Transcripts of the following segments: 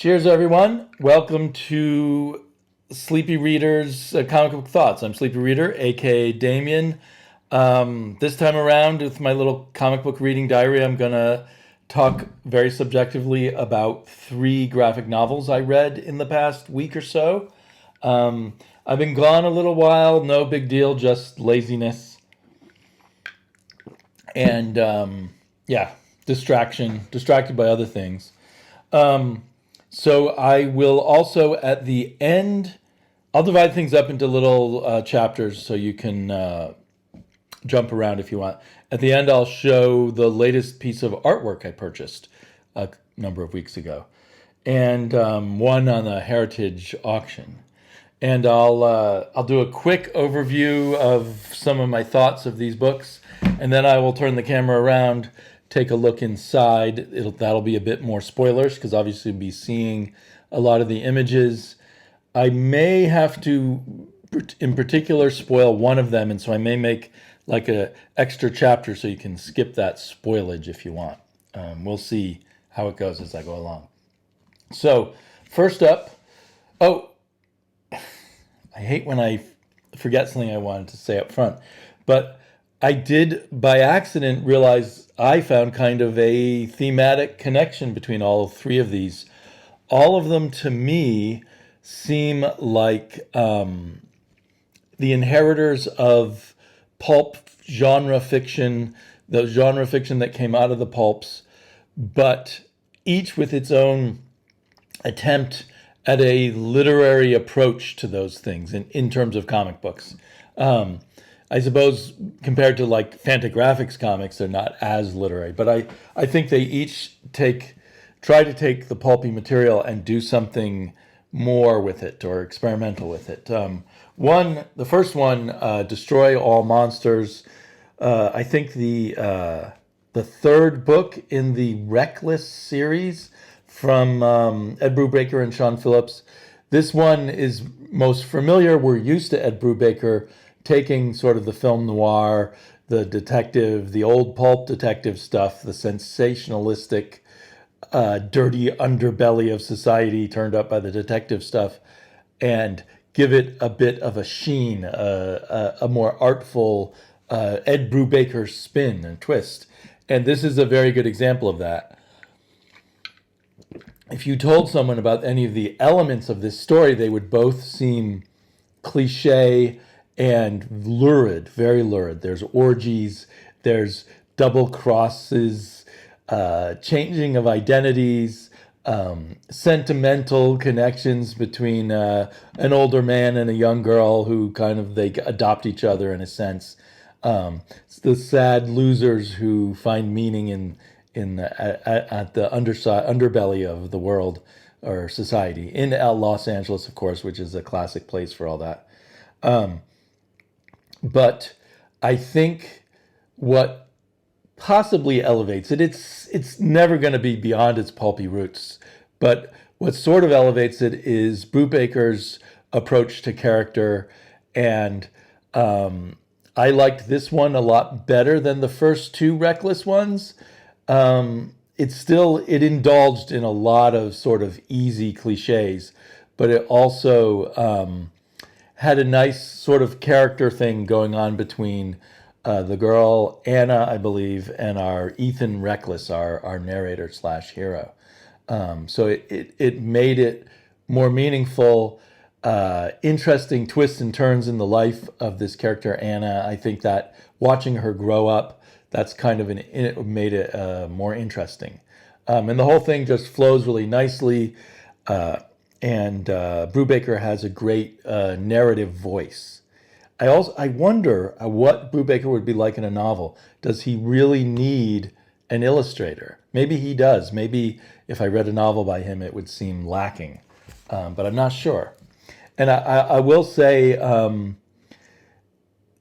Cheers, everyone. Welcome to Sleepy Reader's Comic Book Thoughts. I'm Sleepy Reader, aka Damien. This time around, with my little comic book reading diary, I'm going to talk very subjectively about 3 graphic novels I read in the past week or so. I've been gone a little while, no big deal, just laziness. And distracted by other things. So I will also at the end, I'll divide things up into little chapters so you can jump around if you want. At the end, I'll show the latest piece of artwork I purchased a number of weeks ago, and one on a heritage auction. And I'll do a quick overview of some of my thoughts of these books, and then I will turn the camera around, take a look inside. That'll be a bit more spoilers because obviously we'll be seeing a lot of the images. I may have to, in particular, spoil one of them, and so I may make like a extra chapter so you can skip that spoilage if you want. We'll see how it goes as I go along. So first up, I hate when I forget something I wanted to say up front, but I did by accident realize I found kind of a thematic connection between all 3 of these. All of them to me seem like the inheritors of pulp genre fiction, the genre fiction that came out of the pulps, but each with its own attempt at a literary approach to those things in terms of comic books. I suppose compared to like Fantagraphics comics, they're not as literary, but I think they each try to take the pulpy material and do something more with it or experimental with it. The first one, Destroy All Monsters. I think the 3rd book in the Reckless series from Ed Brubaker and Sean Phillips. This one is most familiar. We're used to Ed Brubaker taking sort of the film noir, the detective, the old pulp detective stuff, the sensationalistic, dirty underbelly of society turned up by the detective stuff, and give it a bit of a sheen, a more artful Ed Brubaker spin and twist. And this is a very good example of that. If you told someone about any of the elements of this story, they would both seem cliche and lurid, very lurid. There's orgies, there's double crosses, changing of identities, sentimental connections between an older man and a young girl who kind of they adopt each other in a sense. It's the sad losers who find meaning at the underbelly of the world or society in Los Angeles, of course, which is a classic place for all that. But I think what possibly elevates it, it's never going to be beyond its pulpy roots, but what sort of elevates it is Brubaker's approach to character, and I liked this one a lot better than the first 2 Reckless ones. It indulged in a lot of sort of easy cliches, but it also had a nice sort of character thing going on between the girl Anna, I believe, and our Ethan Reckless, our narrator / hero. So it made it more meaningful, interesting twists and turns in the life of this character Anna. I think that watching her grow up, that's kind of it made it more interesting. And the whole thing just flows really nicely. And Brubaker has a great narrative voice. I wonder what Brubaker would be like in a novel. Does he really need an illustrator? Maybe he does. Maybe if I read a novel by him, it would seem lacking. But I'm not sure. And I will say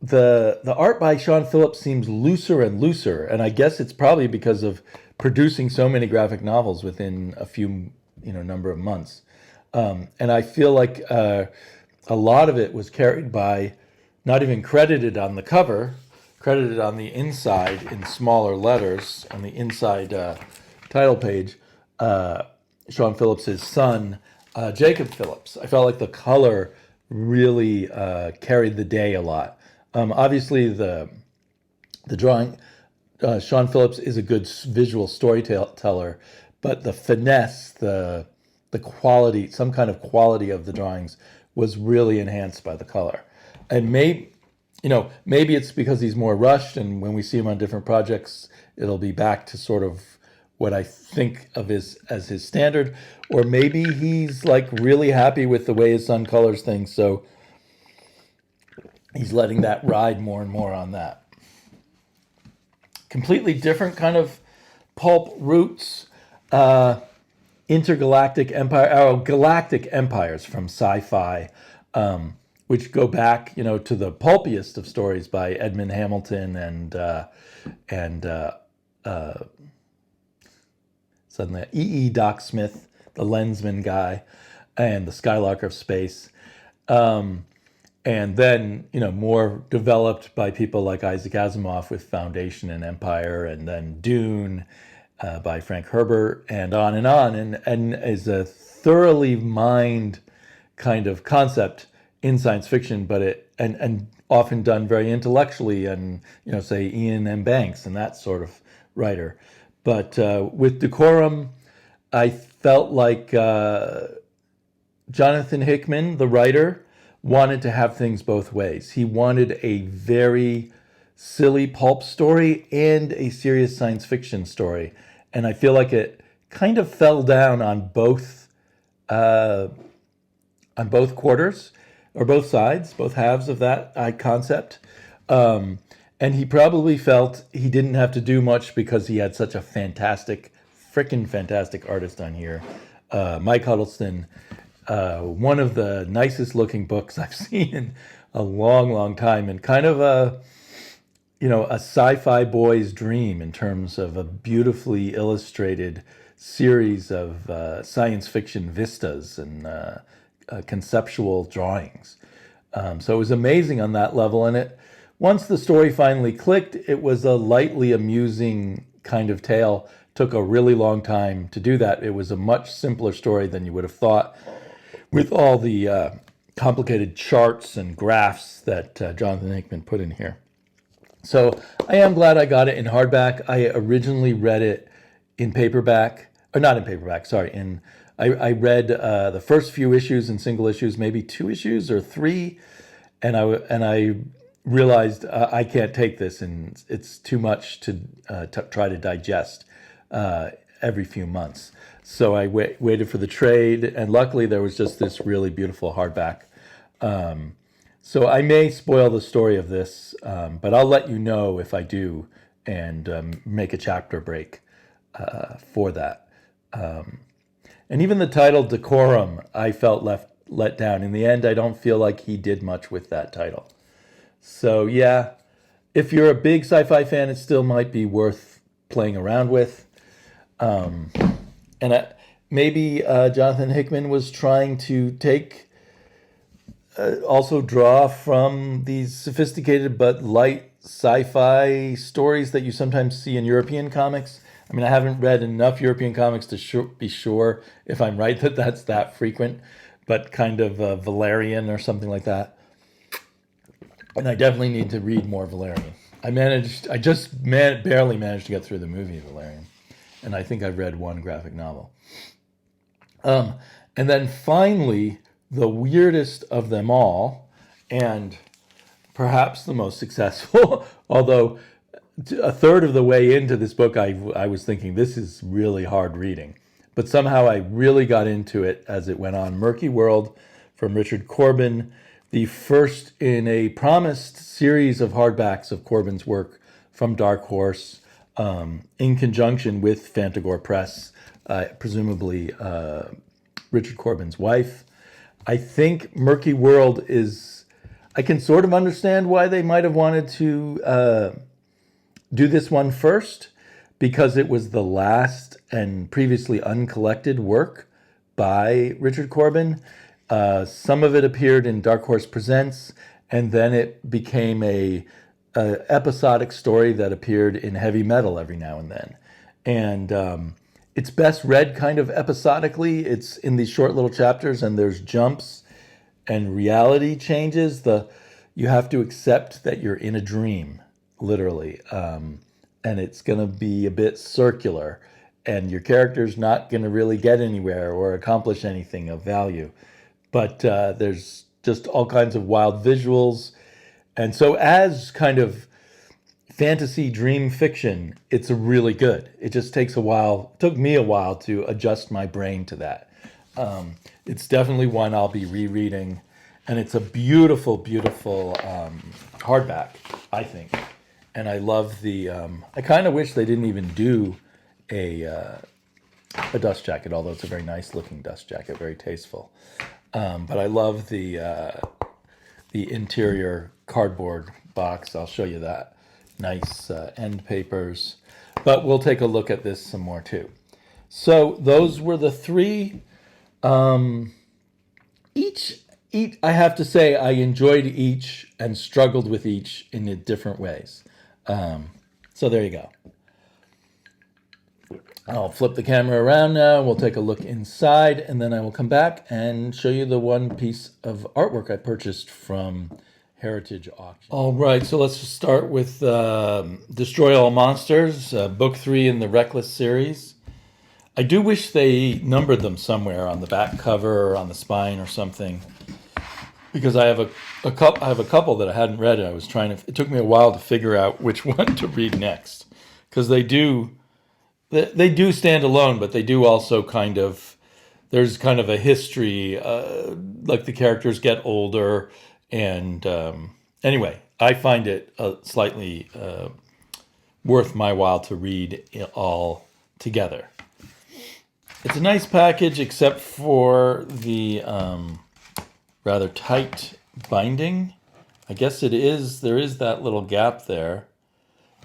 the art by Sean Phillips seems looser and looser, and I guess it's probably because of producing so many graphic novels within a few number of months. And I feel like a lot of it was carried by, not even credited on the cover, credited on the inside in smaller letters on the inside title page, Sean Phillips's son, Jacob Phillips. I felt like the color really carried the day a lot. Obviously, the drawing, Sean Phillips is a good visual storyteller, but the finesse, the quality, some kind of quality of the drawings was really enhanced by the color. And maybe it's because he's more rushed, and when we see him on different projects, it'll be back to sort of what I think of as his standard, or maybe he's like really happy with the way his son colors things, so he's letting that ride more and more on that. Completely different kind of pulp roots. Intergalactic empire, galactic empires from sci-fi, which go back, to the pulpiest of stories by Edmund Hamilton and suddenly E. Doc Smith, the Lensman guy, and the Skylarker of Space. And then, more developed by people like Isaac Asimov with Foundation and Empire, and then Dune by Frank Herbert, and on, and is a thoroughly mined kind of concept in science fiction, but and often done very intellectually, and say Ian M. Banks and that sort of writer. But with Decorum, I felt like Jonathan Hickman, the writer, wanted to have things both ways. He wanted a very silly pulp story and a serious science fiction story. And I feel like it kind of fell down on both quarters, or both sides, both halves of that concept. And he probably felt he didn't have to do much because he had such a freaking fantastic artist on here. Mike Huddleston, one of the nicest looking books I've seen in a long, long time, and kind of a sci-fi boy's dream in terms of a beautifully illustrated series of science fiction vistas and conceptual drawings. So it was amazing on that level. And once the story finally clicked, it was a lightly amusing kind of tale. Took a really long time to do that. It was a much simpler story than you would have thought, with all the complicated charts and graphs that Jonathan Hickman put in here. So I am glad I got it in hardback. I originally read it in paperback, or not in paperback, sorry. I read the first few issues in single issues, maybe 2 issues or 3, and I realized I can't take this, and it's too much to try to digest every few months. So I waited for the trade, and luckily there was just this really beautiful hardback. So I may spoil the story of this, but I'll let you know if I do, and make a chapter break for that. And even the title Decorum, I felt let down. In the end, I don't feel like he did much with that title. So yeah, if you're a big sci-fi fan, it still might be worth playing around with. Maybe Jonathan Hickman was trying to also draw from these sophisticated but light sci-fi stories that you sometimes see in European comics. I mean, I haven't read enough European comics to be sure if I'm right that that's that frequent, but kind of Valerian or something like that. And I definitely need to read more Valerian. I just barely managed to get through the movie Valerian, and I think I've read 1 graphic novel. And then finally, the weirdest of them all, and perhaps the most successful, although a third of the way into this book, I was thinking, this is really hard reading. But somehow I really got into it as it went on. Murky World from Richard Corbin, the first in a promised series of hardbacks of Corbin's work from Dark Horse, in conjunction with Fantagor Press, presumably Richard Corbin's wife. I think Murky World I can sort of understand why they might have wanted to do this one first, because it was the last and previously uncollected work by Richard Corbin. Some of it appeared in Dark Horse Presents, and then it became a episodic story that appeared in Heavy Metal every now and then. And it's best read kind of episodically. It's in these short little chapters, and there's jumps and reality changes. You have to accept that you're in a dream, literally, and it's going to be a bit circular, and your character's not going to really get anywhere or accomplish anything of value. But there's just all kinds of wild visuals, and so as kind of fantasy dream fiction, it's really good. It just takes a while. It took me a while to adjust my brain to that. It's definitely one I'll be rereading, and it's a beautiful, beautiful hardback, I think. And I love the. I kind of wish they didn't even do a dust jacket, although it's a very nice looking dust jacket, very tasteful. But I love the interior cardboard box. I'll show you that. Nice end papers. But we'll take a look at this some more too. So those were the three. Each, I have to say, I enjoyed each and struggled with each in different ways. So there you go. I'll flip the camera around now. We'll take a look inside, and then I will come back and show you the one piece of artwork I purchased from Heritage Auction. All right, so let's just start with Destroy All Monsters, book 3 in the Reckless series. I do wish they numbered them somewhere on the back cover or on the spine or something, because I have a couple that I hadn't read. I was trying to. It took me a while to figure out which one to read next, because they do stand alone, but they do also kind of. There's kind of a history, like the characters get older. And anyway, I find it slightly worth my while to read it all together. It's a nice package, except for the rather tight binding. I guess it is. There is that little gap there.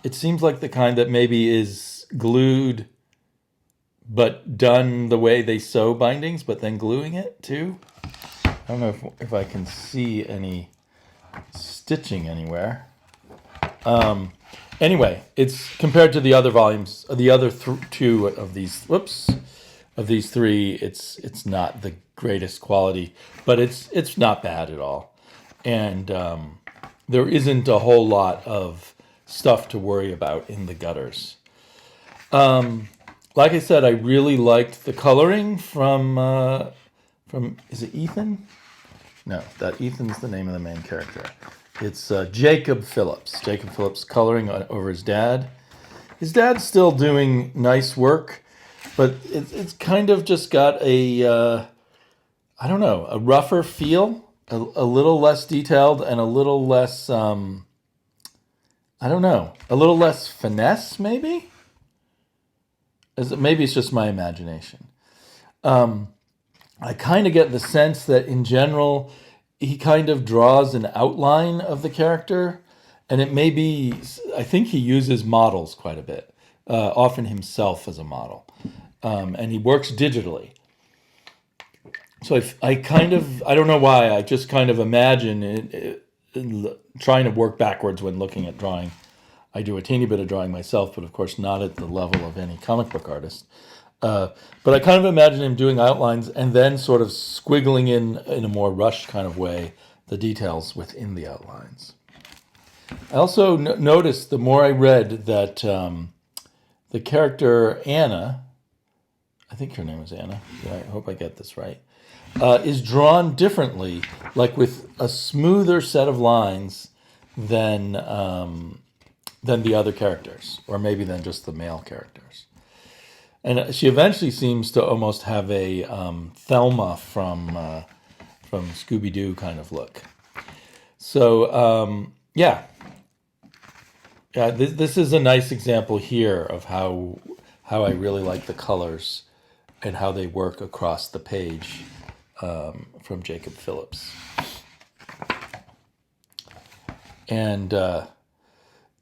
It seems like the kind that maybe is glued, but done the way they sew bindings, but then gluing it too. I don't know if I can see any stitching anywhere. Anyway, it's compared to the other volumes, the other two of these. Of these three, it's not the greatest quality, but it's not bad at all, and there isn't a whole lot of stuff to worry about in the gutters. Like I said, I really liked the coloring from is it Ethan? No, that Ethan's the name of the main character. It's Jacob Phillips. Jacob Phillips coloring over his dad. His dad's still doing nice work, but it's kind of just got a, I don't know, a rougher feel, a little less detailed and a little less, I don't know, a little less finesse maybe? Maybe it's just my imagination. I kind of get the sense that in general, he kind of draws an outline of the character, and it may be, I think he uses models quite a bit, often himself as a model, and he works digitally. So I don't know why, I just kind of imagine it, trying to work backwards when looking at drawing. I do a teeny bit of drawing myself, but of course not at the level of any comic book artist. But I kind of imagine him doing outlines and then sort of squiggling in a more rushed kind of way the details within the outlines. I also noticed the more I read that the character Anna, I think her name is Anna, yeah, I hope I get this right, is drawn differently, like with a smoother set of lines than the other characters, or maybe than just the male characters. And she eventually seems to almost have a Thelma from Scooby-Doo kind of look. So, this is a nice example here of how I really like the colors and how they work across the page from Jacob Phillips. And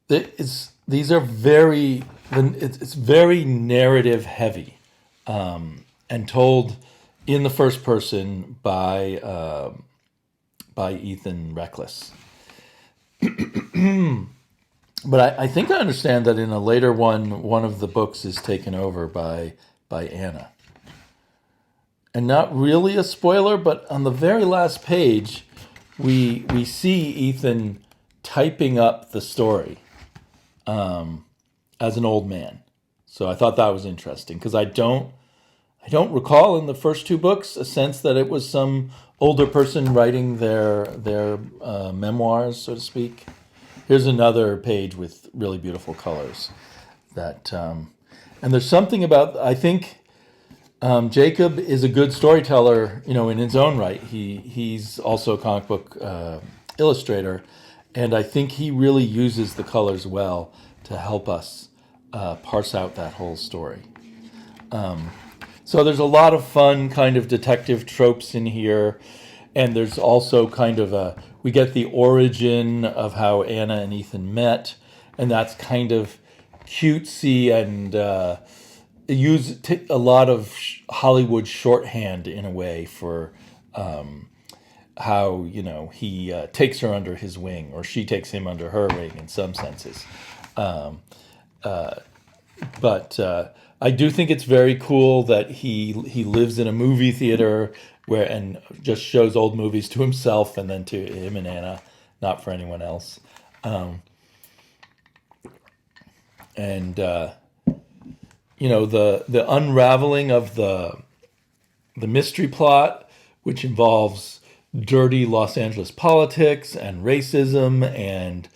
these are very... It's very narrative heavy, and told in the first person by Ethan Reckless. But I think I understand that in a later one of the books is taken over by by Anna. And not really a spoiler, but on the very last page, we see Ethan typing up the story as an old man. So I thought that was interesting, because I don't recall in the first two books a sense that it was some older person writing their memoirs, so to speak. Here's another page with really beautiful colors. And there's something about, I think, Jacob is a good storyteller, in his own right. He's also a comic book illustrator, and I think he really uses the colors well to help us parse out that whole story. So there's a lot of fun kind of detective tropes in here, and there's also kind of we get the origin of how Anna and Ethan met, and that's kind of cutesy and use a lot of Hollywood shorthand in a way for how he takes her under his wing, or she takes him under her wing in some senses. But I do think it's very cool that he lives in a movie theater and just shows old movies to himself and then to him and Anna, not for anyone else. The unraveling of the mystery plot, which involves dirty Los Angeles politics and racism and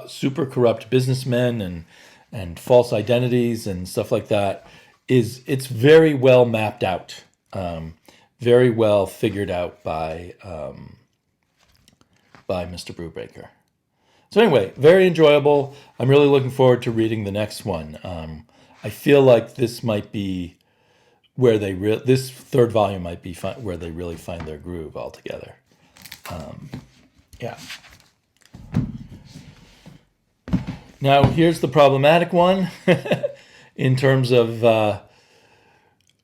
super corrupt businessmen and false identities and stuff like that, it's very well mapped out, very well figured out by Mr. Brubaker. So anyway, very enjoyable. I'm really looking forward to reading the next one. I feel like this might be where this third volume might be where they really find their groove altogether. Yeah. Now here's the problematic one, in terms of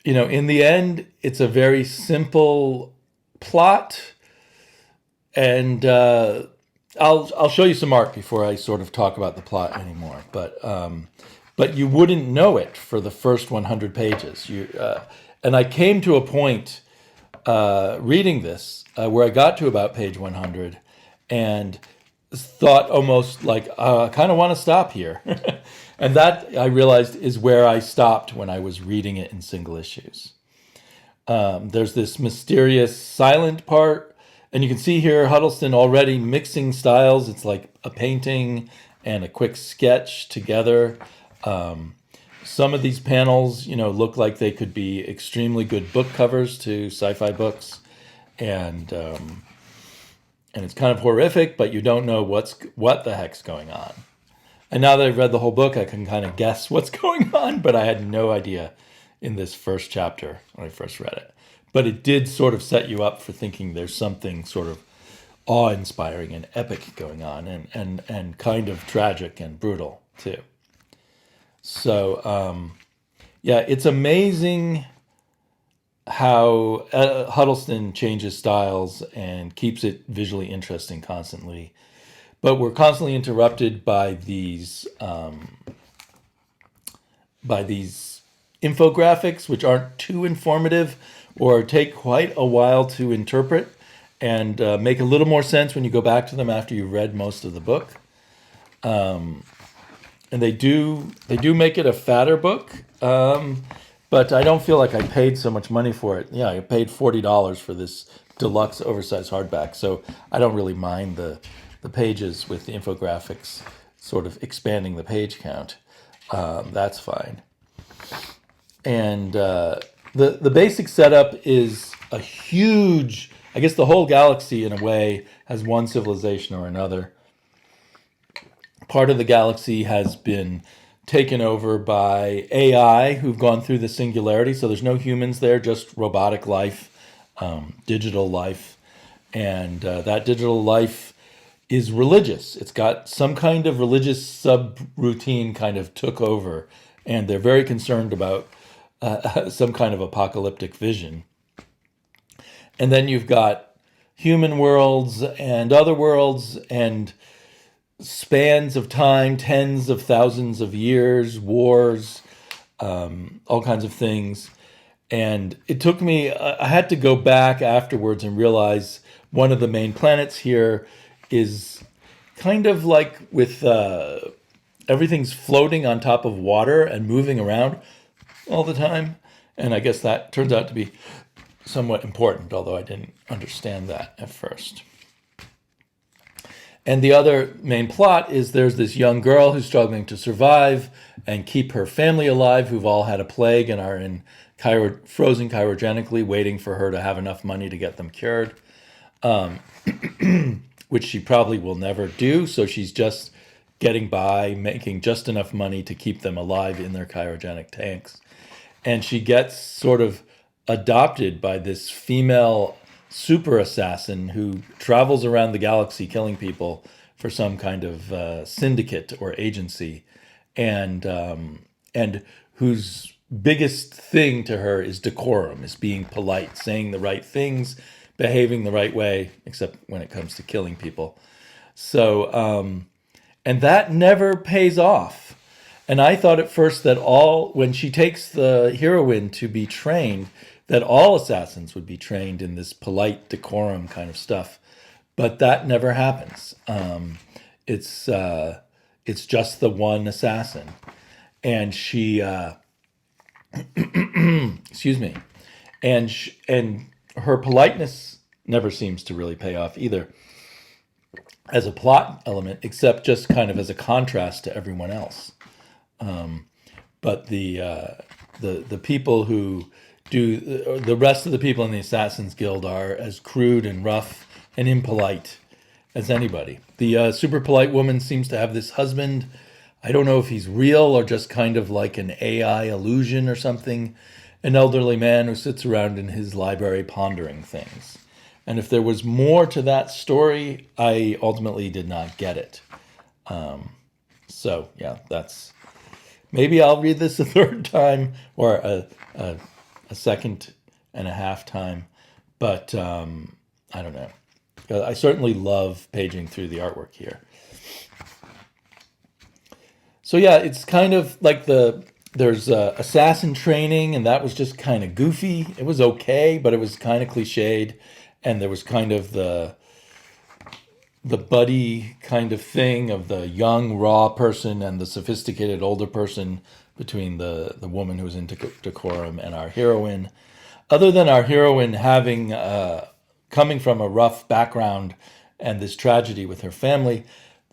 in the end, it's a very simple plot, and I'll show you some art before I sort of talk about the plot anymore. But you wouldn't know it for the first 100 pages. And I came to a point reading this where I got to about page 100 and thought almost like, I kind of want to stop here. And that, I realized, is where I stopped when I was reading it in single issues. There's this mysterious silent part, and you can see here Huddleston already mixing styles. It's like a painting and a quick sketch together. Some of these panels, look like they could be extremely good book covers to sci-fi books, and it's kind of horrific, but you don't know what the heck's going on. And now that I've read the whole book, I can kind of guess what's going on, but I had no idea in this first chapter when I first read it. But it did sort of set you up for thinking there's something sort of awe-inspiring and epic going on, and kind of tragic and brutal too. So, it's amazing how Huddleston changes styles and keeps it visually interesting constantly. But we're constantly interrupted by these infographics, which aren't too informative or take quite a while to interpret, and make a little more sense when you go back to them after you've read most of the book. And they do make it a fatter book, but I don't feel like I paid so much money for it. Yeah, I paid $40 for this deluxe oversized hardback, so I don't really mind the pages with the infographics sort of expanding the page count. That's fine. And the basic setup is a huge, I guess the whole galaxy in a way has one civilization or another. Part of the galaxy has been taken over by AI who've gone through the singularity, so there's no humans there, just robotic life, digital life. And that digital life is religious. It's got some kind of religious subroutine kind of took over, and they're very concerned about some kind of apocalyptic vision. And then you've got human worlds and other worlds and spans of time, tens of thousands of years, wars, all kinds of things. And it took me, I had to go back afterwards and realize one of the main planets here is kind of like with everything's floating on top of water and moving around all the time. And I guess that turns out to be somewhat important, although I didn't understand that at first. And the other main plot is there's this young girl who's struggling to survive and keep her family alive, who've all had a plague and are in frozen cryogenically, waiting for her to have enough money to get them cured, which she probably will never do. So she's just getting by, making just enough money to keep them alive in their cryogenic tanks. And she gets sort of adopted by this female super assassin who travels around the galaxy killing people for some kind of syndicate or agency, and whose biggest thing to her is decorum, is being polite, saying the right things, behaving the right way, except when it comes to killing people. So, and that never pays off. And I thought at first that when she takes the heroine to be trained, that all assassins would be trained in this polite decorum kind of stuff, but that never happens. It's just the one assassin, and she, excuse me, and her politeness never seems to really pay off either as a plot element, except just kind of as a contrast to everyone else. But the people who do the rest of the people in the Assassin's Guild are as crude and rough and impolite as anybody. The super polite woman seems to have this husband. I don't know if he's real or just kind of like an AI illusion or something. An elderly man who sits around in his library pondering things. And if there was more to that story, I ultimately did not get it. So yeah, that's, maybe I'll read this a third time or a second and a half time, but I don't know. I certainly love paging through the artwork here. So yeah, it's kind of like there's assassin training, and that was just kind of goofy. It was okay, but it was kind of cliched, and there was kind of the buddy kind of thing of the young raw person and the sophisticated older person between the woman who's into decorum and our heroine. Other than our heroine having coming from a rough background and this tragedy with her family,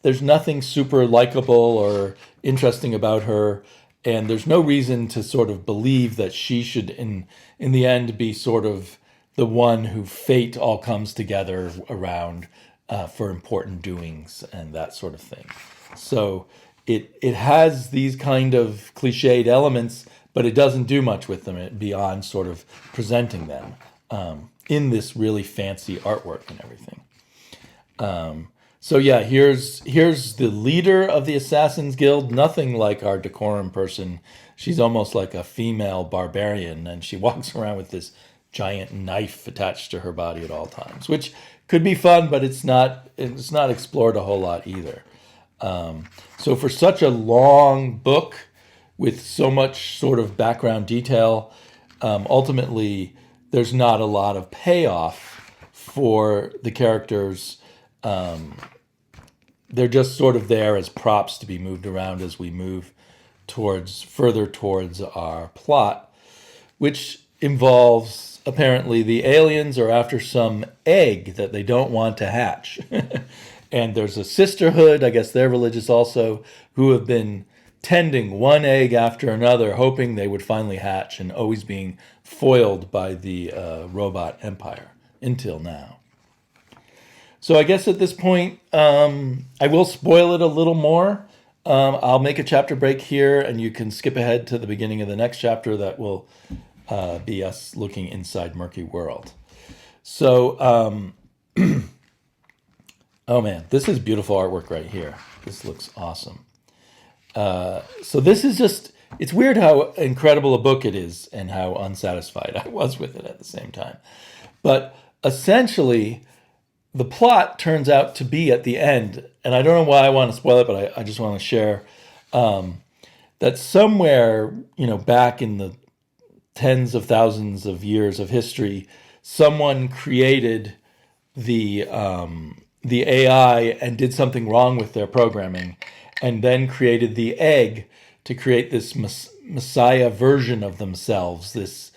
there's nothing super likable or interesting about her, and there's no reason to sort of believe that she should in the end be sort of the one who fate all comes together around for important doings and that sort of thing. So it has these kind of cliched elements, but it doesn't do much with them beyond sort of presenting them in this really fancy artwork and everything. So yeah, here's the leader of the Assassin's Guild, nothing like our decorum person. She's almost like a female barbarian, and she walks around with this giant knife attached to her body at all times, which could be fun, but it's not explored a whole lot either. So for such a long book with so much sort of background detail, ultimately there's not a lot of payoff for the characters. They're just sort of there as props to be moved around as we move further towards our plot, which involves apparently the aliens are after some egg that they don't want to hatch. And there's a sisterhood, I guess they're religious also, who have been tending one egg after another, hoping they would finally hatch, and always being foiled by the robot empire until now. So I guess at this point, I will spoil it a little more. I'll make a chapter break here, and you can skip ahead to the beginning of the next chapter that will be us looking inside Murky World. So, oh man, this is beautiful artwork right here. This looks awesome. So this is just, it's weird how incredible a book it is and how unsatisfied I was with it at the same time. But essentially, the plot turns out to be at the end, and I don't know why I want to spoil it, but I just want to share that somewhere, back in the tens of thousands of years of history, someone created the AI and did something wrong with their programming, and then created the egg to create this messiah version of themselves, this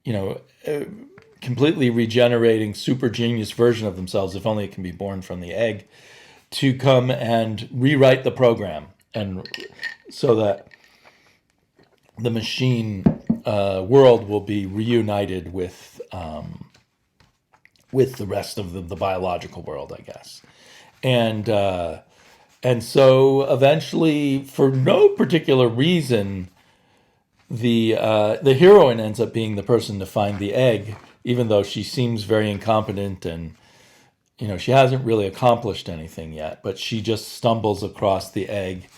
you know completely regenerating super genius version of themselves, if only it can be born from the egg, to come and rewrite the program, and so that the machine world will be reunited with the rest of the biological world, I guess. And and so eventually, for no particular reason, the heroine ends up being the person to find the egg, even though she seems very incompetent, and she hasn't really accomplished anything yet. But she just stumbles across the egg,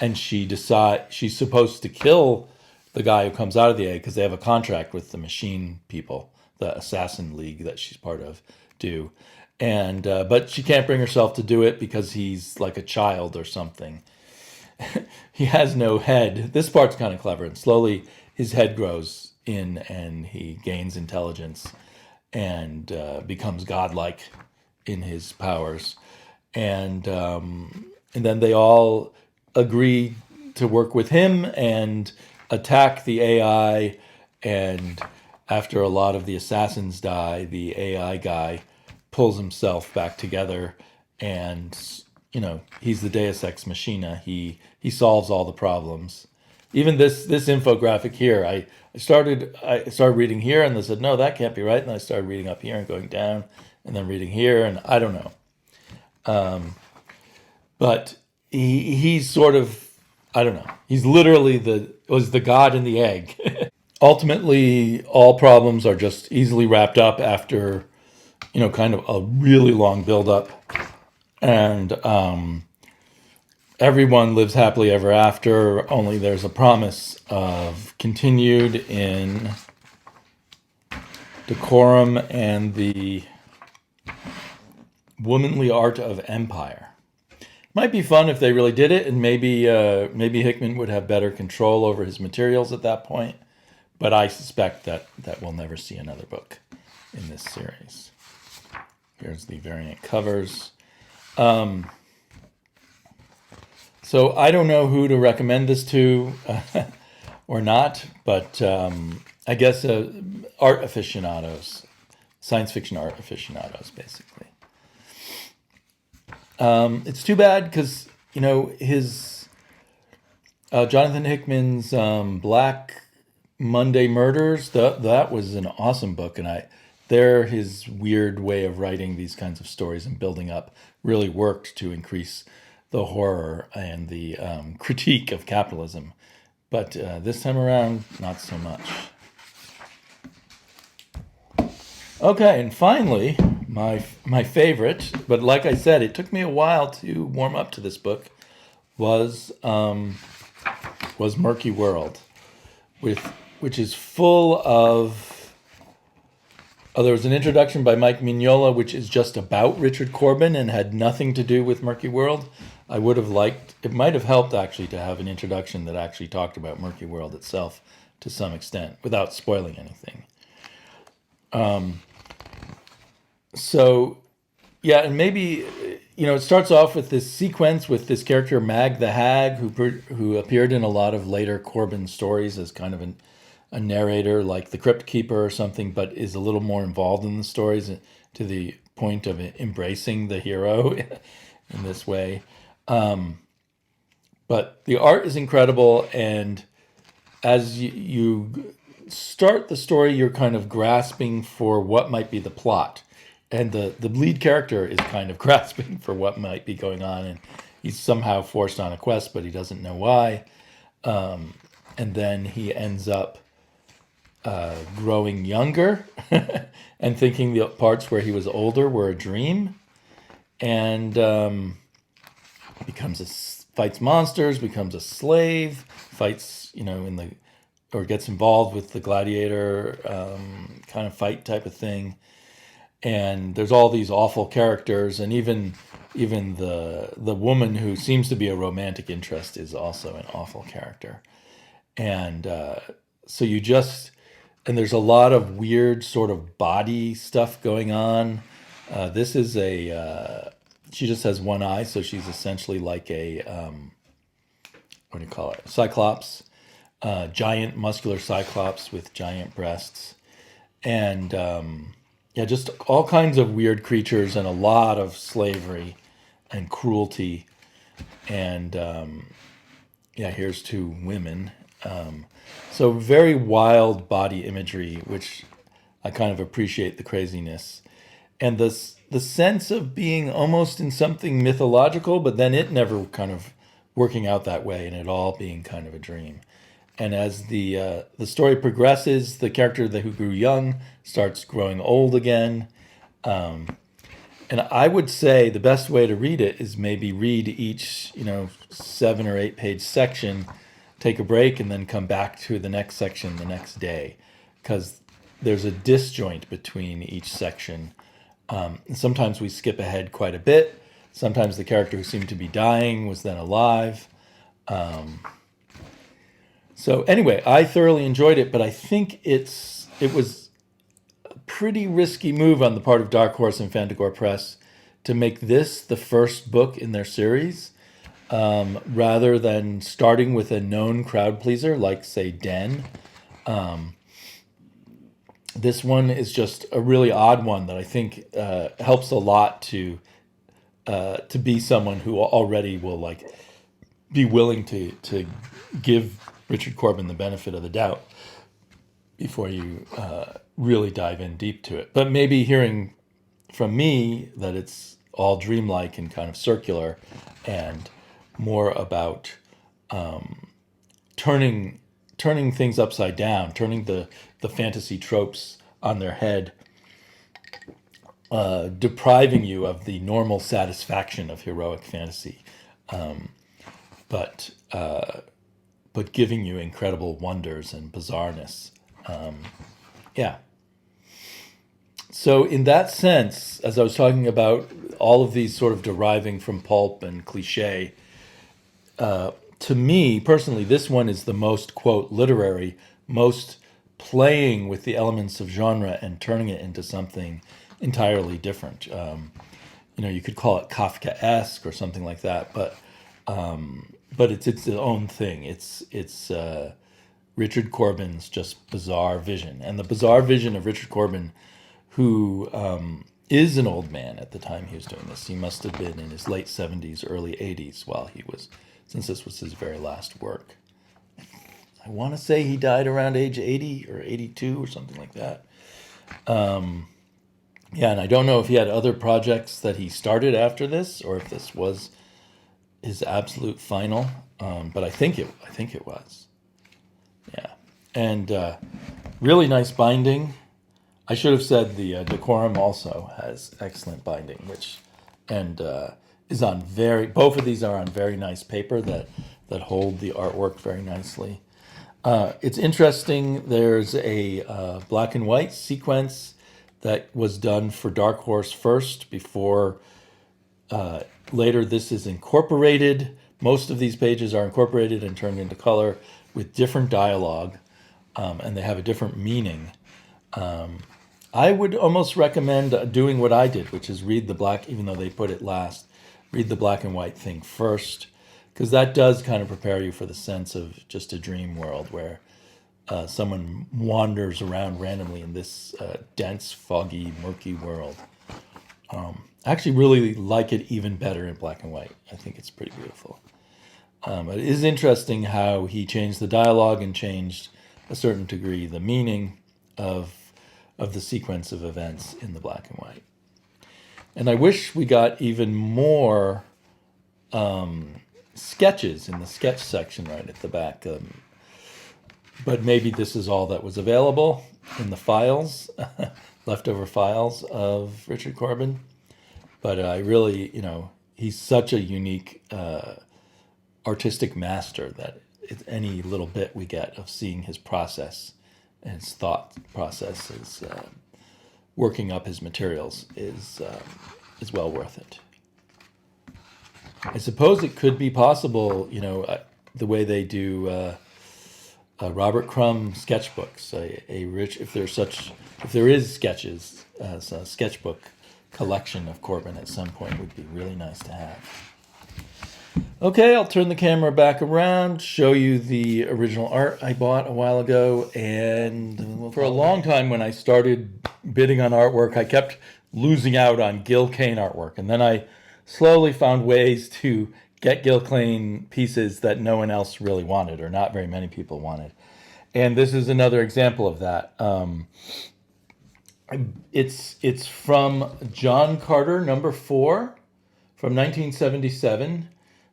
and she decides she's supposed to kill the guy who comes out of the egg, because they have a contract with the machine people, the assassin league that she's part of, do. And but she can't bring herself to do it because he's like a child or something. He has no head. This part's kind of clever, and slowly his head grows in, and he gains intelligence and becomes godlike in his powers. And then they all agree to work with him and attack the AI. And after a lot of the assassins die, the AI guy pulls himself back together, and he's the Deus Ex Machina. He solves all the problems. Even this infographic here, I started reading here, and they said, no, that can't be right. And I started reading up here and going down, and then reading here, and I don't know. But he's sort of, I don't know. He's literally was the god in the egg. Ultimately, all problems are just easily wrapped up after, kind of a really long buildup, and everyone lives happily ever after. Only there's a promise of continued in Decorum and the Womanly Art of Empire. Might be fun if they really did it, and maybe Hickman would have better control over his materials at that point. But I suspect that we'll never see another book in this series. Here's the variant covers. So I don't know who to recommend this to or not, but I guess art aficionados, science fiction art aficionados, basically. It's too bad because, his Jonathan Hickman's Black Monday Murders, that was an awesome book, and his weird way of writing these kinds of stories and building up really worked to increase the horror and the critique of capitalism. But this time around, not so much. Okay, and finally, my favorite, but like I said, it took me a while to warm up to this book, was Murky World, which is full of. There was an introduction by Mike Mignola, which is just about Richard Corbin and had nothing to do with Murky World. I would have liked, it might have helped actually to have an introduction that actually talked about Murky World itself to some extent, without spoiling anything. So, yeah, and maybe, it starts off with this sequence with this character, Mag the Hag, who appeared in a lot of later Corbin stories as kind of a narrator, like the Crypt Keeper or something, but is a little more involved in the stories to the point of embracing the hero in this way. But the art is incredible, and as you start the story, you're kind of grasping for what might be the plot. And the lead character is kind of grasping for what might be going on, and he's somehow forced on a quest, but he doesn't know why. And then he ends up growing younger and thinking the parts where he was older were a dream, and fights monsters, becomes a slave, fights, or gets involved with the gladiator kind of fight type of thing. and there's all these awful characters, and even the woman who seems to be a romantic interest is also an awful character. And so you just and there's a lot of weird sort of body stuff going on. This is she just has one eye, so she's essentially like a what do you call it, cyclops, giant muscular cyclops with giant breasts. And yeah, just all kinds of weird creatures and a lot of slavery and cruelty. And yeah, here's two women. So very wild body imagery, which I kind of appreciate the craziness. And the sense of being almost in something mythological, but then it never kind of working out that way and it all being kind of a dream. And as the story progresses, the character who grew young starts growing old again. And I would say the best way to read it is maybe read each 7 or 8 page section, take a break, and then come back to the next section the next day, because there's a disjoint between each section. And sometimes we skip ahead quite a bit. Sometimes the character who seemed to be dying was then alive. So anyway, I thoroughly enjoyed it, but I think it was a pretty risky move on the part of Dark Horse and Fantagore Press to make this the first book in their series, rather than starting with a known crowd pleaser like, say, Den. This one is just a really odd one that I think helps a lot to be someone who already will be willing to give Richard Corbin the benefit of the doubt before you really dive in deep to it. But maybe hearing from me that it's all dreamlike and kind of circular and more about turning things upside down, turning the fantasy tropes on their head, depriving you of the normal satisfaction of heroic fantasy, but giving you incredible wonders and bizarreness. Yeah. So in that sense, as I was talking about all of these sort of deriving from pulp and cliche, to me personally, this one is the most, quote, literary, most playing with the elements of genre and turning it into something entirely different. You could call it Kafkaesque or something like that, but it's its own thing. It's Richard Corbin's just bizarre vision, and the bizarre vision of Richard Corbin, who is an old man at the time he was doing this. He must have been in his late 70s, early 80s since this was his very last work. I want to say he died around age 80 or 82 or something like that. Yeah, and I don't know if he had other projects that he started after this or if this was his absolute final, but I think it was. Yeah, and really nice binding. I should have said the Decorum also has excellent binding, is on both of these are on very nice paper that hold the artwork very nicely. It's interesting. There's a black and white sequence that was done for Dark Horse first before later this is incorporated. Most of these pages are incorporated and turned into color with different dialogue, and they have a different meaning. I would almost recommend doing what I did, which is read the black, even though they put it last, read the black and white thing first, because that does kind of prepare you for the sense of just a dream world where someone wanders around randomly in this dense, foggy, murky world. I actually really like it even better in black and white. I think it's pretty beautiful. It is interesting how he changed the dialogue and changed, a certain degree, the meaning of the sequence of events in the black and white. And I wish we got even more sketches in the sketch section right at the back. But maybe this is all that was available in the files, leftover files of Richard Corbin. But I really, he's such a unique artistic master that any little bit we get of seeing his process and his thought process is working up his materials is well worth it. I suppose it could be possible, the way they do Robert Crumb sketchbooks. If there is sketches, a sketchbook collection of Corbin at some point would be really nice to have. Okay, I'll turn the camera back around, show you the original art I bought a while ago, and for a long time when I started bidding on artwork, I kept losing out on Gil Kane artwork, and then I slowly found ways to get Gil Kane pieces that no one else really wanted, or not very many people wanted. And this is another example of that. It's from John Carter, number 4, from 1977.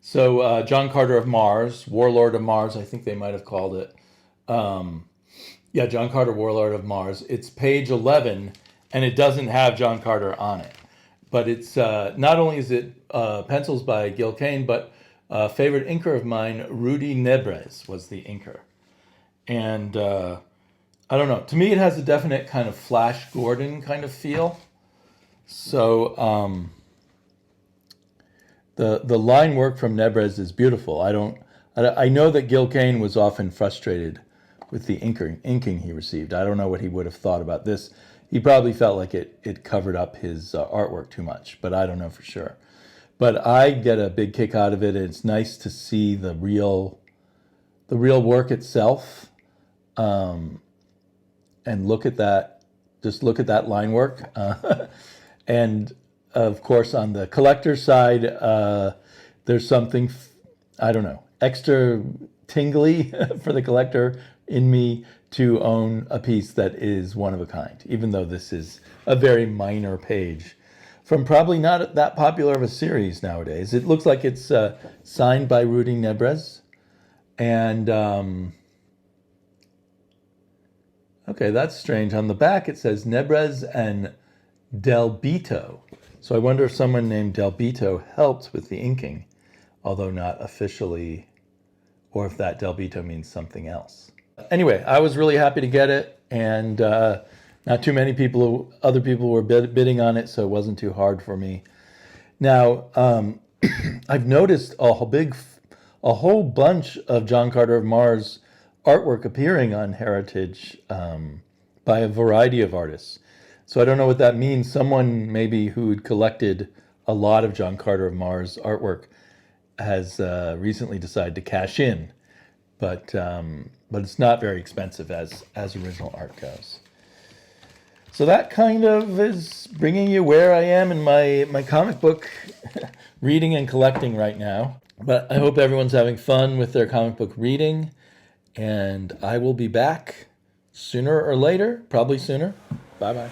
So John Carter of Mars, Warlord of Mars, I think they might have called it. John Carter, Warlord of Mars. It's page 11, and it doesn't have John Carter on it. But it's not only is it pencils by Gil Kane, but a favorite inker of mine, Rudy Nebres, was the inker. And I don't know. To me, it has a definite kind of Flash Gordon kind of feel. So the line work from Nebres is beautiful. I know that Gil Kane was often frustrated with the inking he received. I don't know what he would have thought about this. He probably felt like it covered up his artwork too much, but I don't know for sure. But I get a big kick out of it. It's nice to see the real work itself, and look at that. Just look at that line work, and of course on the collector side, there's something extra tingly for the collector in me to own a piece that is one of a kind, even though this is a very minor page from probably not that popular of a series nowadays. It looks like it's signed by Rudy Nebres. And, okay, that's strange. On the back it says Nebres and Del Bito. So I wonder if someone named Del Bito helped with the inking, although not officially, or if that Del Bito means something else. Anyway, I was really happy to get it, and not too many other people were bidding on it, so it wasn't too hard for me. Now, I've noticed a whole bunch of John Carter of Mars artwork appearing on Heritage by a variety of artists. So I don't know what that means. Someone maybe who'd collected a lot of John Carter of Mars artwork has recently decided to cash in, but it's not very expensive as original art goes. So that kind of is bringing you where I am in my comic book reading and collecting right now. But I hope everyone's having fun with their comic book reading, and I will be back sooner or later, probably sooner. Bye-bye.